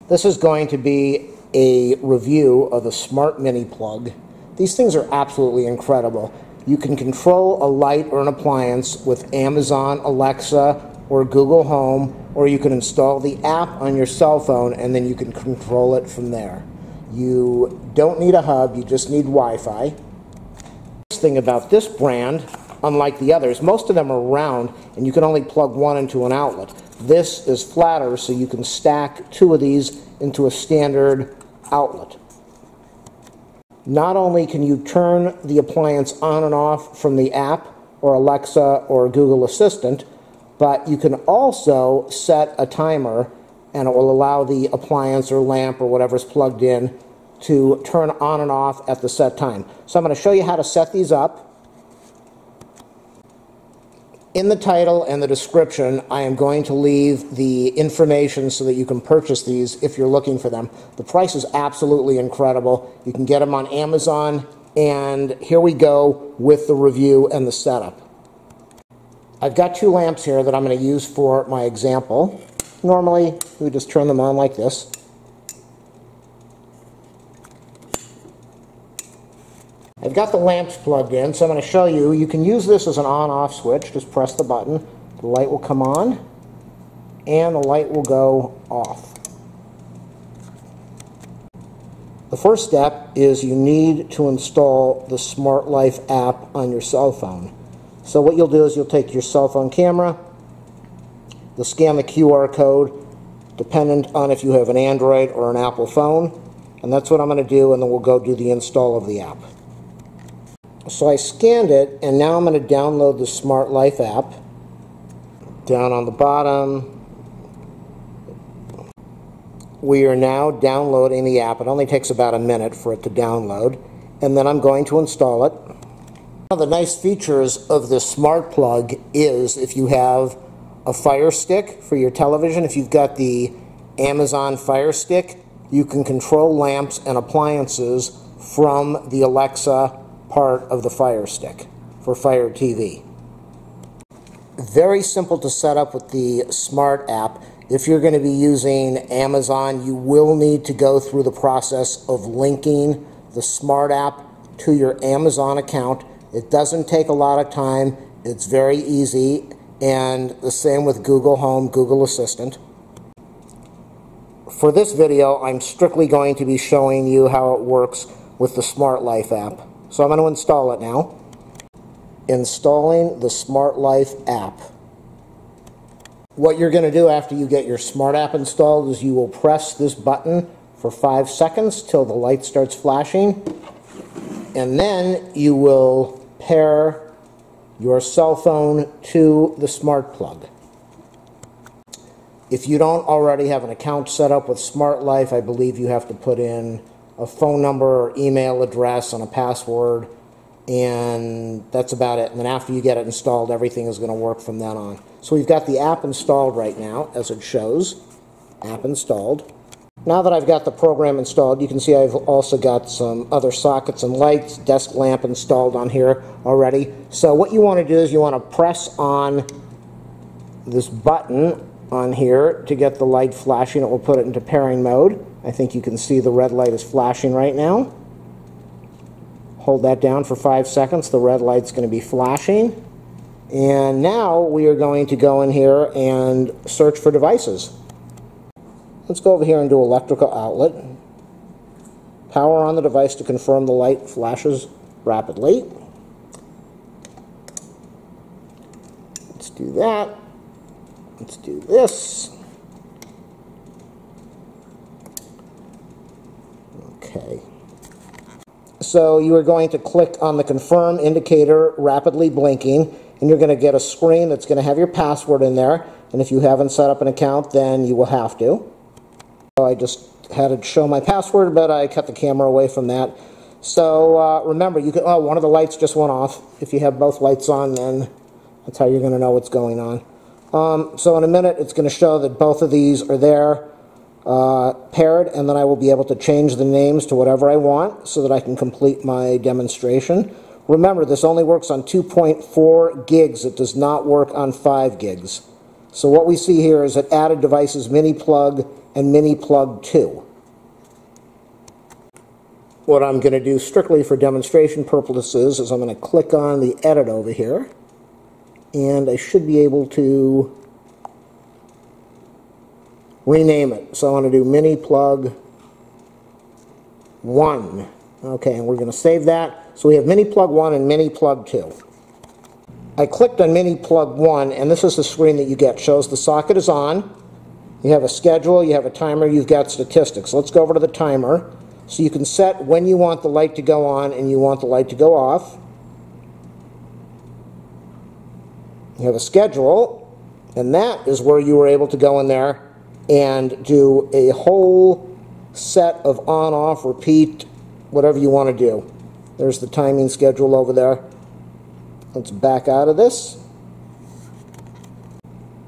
This is going to be a review of the Smart Mini Plug. These things are absolutely incredible. You can control a light or an appliance with Amazon, Alexa, or Google Home, or you can install the app on your cell phone and then you can control it from there. You don't need a hub, you just need Wi-Fi. The thing about this brand, unlike the others, most of them are round and you can only plug one into an outlet. This is flatter, so you can stack two of these into a standard outlet. Not only can you turn the appliance on and off from the app or Alexa or Google Assistant, but you can also set a timer and it will allow the appliance or lamp or whatever's plugged in to turn on and off at the set time. So I'm going to show you how to set these up. In the title and the description, I am going to leave the information so that you can purchase these if you're looking for them. The price is absolutely incredible. You can get them on Amazon, and here we go with the review and the setup. I've got two lamps here that I'm going to use for my example. Normally, we just turn them on like this. I've got the lamps plugged in, so I'm going to show you. You can use this as an on-off switch. Just press the button. The light will come on, and the light will go off. The first step is you need to install the Smart Life app on your cell phone. So what you'll do is you'll take your cell phone camera, you'll scan the QR code, dependent on if you have an Android or an Apple phone, and that's what I'm going to do, and then we'll go do the install of the app. So I scanned it, and now I'm going to download the Smart Life app. Down on the bottom, we are now downloading the app. It only takes about a minute for it to download, and then I'm going to install it. One of the nice features of this smart plug is if you have a Fire Stick for your television, if you've got the Amazon Fire Stick, you can control lamps and appliances from the Alexa part of the Fire Stick for Fire TV. Very simple to set up with the Smart app. If you're going to be using Amazon, you will need to go through the process of linking the Smart app to your Amazon account. It doesn't take a lot of time. It's very easy, and the same with Google Home, Google Assistant. For this video, I'm strictly going to be showing you how it works with the Smart Life app. So I'm going to install it now. Installing the Smart Life app. What you're going to do after you get your Smart app installed is you will press this button for 5 seconds till the light starts flashing, and then you will pair your cell phone to the Smart Plug. If you don't already have an account set up with Smart Life, I believe you have to put in a phone number or email address and a password, and that's about it. And then after you get it installed, everything is going to work from then on. So we've got the app installed right now, as it shows. App installed. Now that I've got the program installed, you can see I've also got some other sockets and lights, desk lamp installed on here already. So what you want to do is you want to press on this button on here to get the light flashing. It will put it into pairing mode. I think you can see the red light is flashing right now. Hold that down for 5 seconds. The red light's going to be flashing. And now we are going to go in here and search for devices. Let's go over here and do electrical outlet. Power on the device to confirm the light flashes rapidly. Let's do that. Let's do this. Okay. So you are going to click on the confirm indicator rapidly blinking, and you're going to get a screen that's going to have your password in there. And if you haven't set up an account, then you will have to. So I just had to show my password, but I cut the camera away from that. So remember, you can. Oh, one of the lights just went off. If you have both lights on, then that's how you're going to know what's going on. So in a minute, it's going to show that both of these are there, paired, and then I will be able to change the names to whatever I want so that I can complete my demonstration. Remember, this only works on 2.4 gigs. It does not work on 5 gigs. So what we see here is that added devices mini plug and mini plug 2. What I'm going to do strictly for demonstration purposes is I'm going to click on the edit over here, and I should be able to rename it. So I'm going to do mini plug 1. Okay, and we're going to save that. So we have mini plug 1 and mini plug 2. I clicked on mini plug 1, and this is the screen that you get. Shows the socket is on. You have a schedule, you have a timer, you've got statistics. Let's go over to the timer. So you can set when you want the light to go on and you want the light to go off. You have a schedule, and that is where you were able to go in there and do a whole set of on, off, repeat, whatever you want to do. There's the timing schedule over there. Let's back out of this.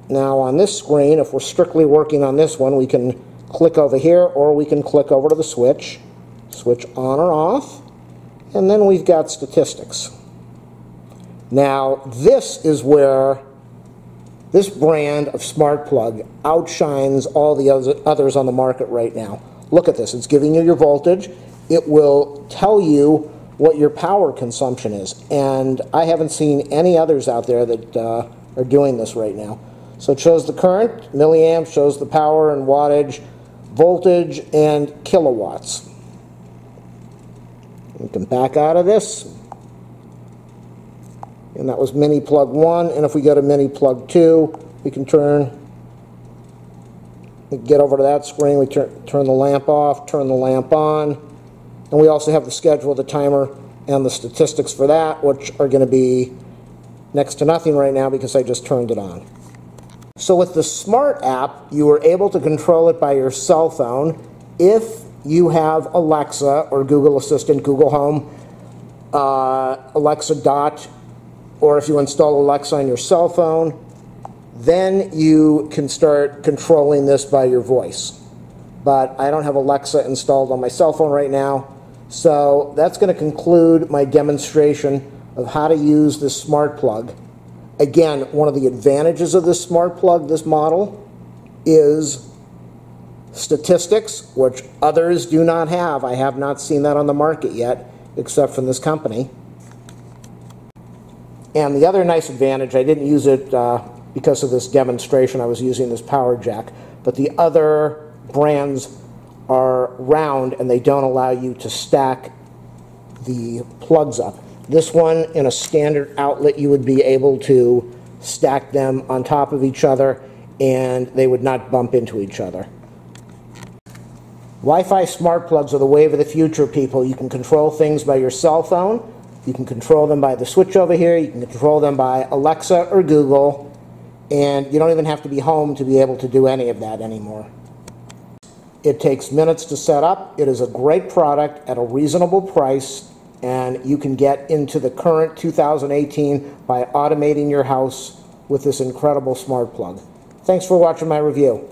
Now on this screen, if we're strictly working on this one, we can click over here or we can click over to the switch. Switch on or off, and then we've got statistics. Now this is where this brand of smart plug outshines all the others on the market right now. Look at this. It's giving you your voltage. It will tell you what your power consumption is, and I haven't seen any others out there that are doing this right now. So it shows the current, milliamps, shows the power and wattage, voltage, and kilowatts. We can back out of this, and that was mini plug 1, and if we go to mini plug 2, we can get over to that screen, we turn the lamp off, turn the lamp on, and we also have the schedule, the timer, and the statistics for that, which are going to be next to nothing right now because I just turned it on. So with the Smart app, you were able to control it by your cell phone. If you have Alexa or Google Assistant, Google Home, Alexa Dot, or if you install Alexa on your cell phone, then you can start controlling this by your voice. But I don't have Alexa installed on my cell phone right now, so that's going to conclude my demonstration of how to use this smart plug. Again, one of the advantages of this smart plug, this model, is statistics, which others do not have. I have not seen that on the market yet, except from this company. And the other nice advantage, I didn't use it because of this demonstration, I was using this power jack, but the other brands are round and they don't allow you to stack the plugs up. This one, in a standard outlet, you would be able to stack them on top of each other and they would not bump into each other. Wi-Fi smart plugs are the wave of the future, people. You can control things by your cell phone. You can control them by the switch over here. You can control them by Alexa or Google. And you don't even have to be home to be able to do any of that anymore. It takes minutes to set up. It is a great product at a reasonable price. And you can get into the current 2018 by automating your house with this incredible smart plug. Thanks for watching my review.